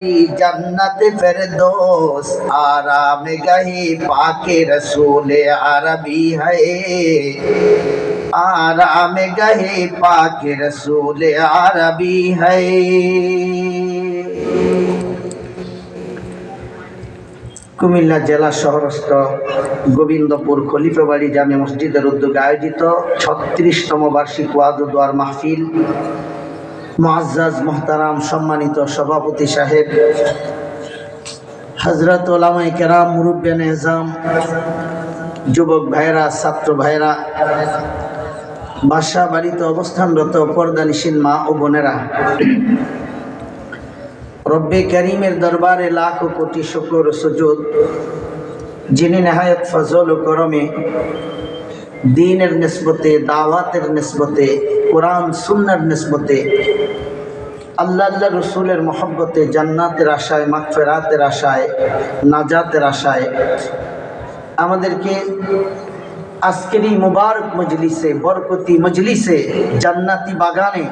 जन्नत फिरदौस आराम गहे पाके रसूल अरबी है आराम गहे पाके रसूल अरबी है। কুমিল্লা জেলা শহরস্থ গোবিন্দপুর খলিফাবাড়ি জামে মসজিদের উদ্যোগে আয়োজিত ৩৬তম বার্ষিক ওয়াজ ও দোয়ার মাহফিল। মুআজ্জাজ মুহতারাম সম্মানিত সভাপতি সাহেব, হযরত উলামায়ে কেরাম, মুরব্বিয়ানে এজাম, যুবক ভাইরা, ছাত্র ভাইরা, বাসা বাড়িতে অবস্থানরত পর্দানিশীন মা ও বোনেরা, রব্বে করিমের দরবারে লাখো কোটি শুকর ও সুজুদ, যিনি নেহায়েত ফজল ও করমে দ্বীনের নিসবতে, দাওয়াতের নিসবতে, কোরআন সুন্নাহর নিসবতে, আল্লাহ রসুলের মহব্বতে, জান্নাতের আশায়, মাগফিরাতের আশায়, নাজাতের আশায় আমাদেরকে আজকের এই মুবারক মজলিসে, বরকতি মজলিসে, জান্নাতি বাগানে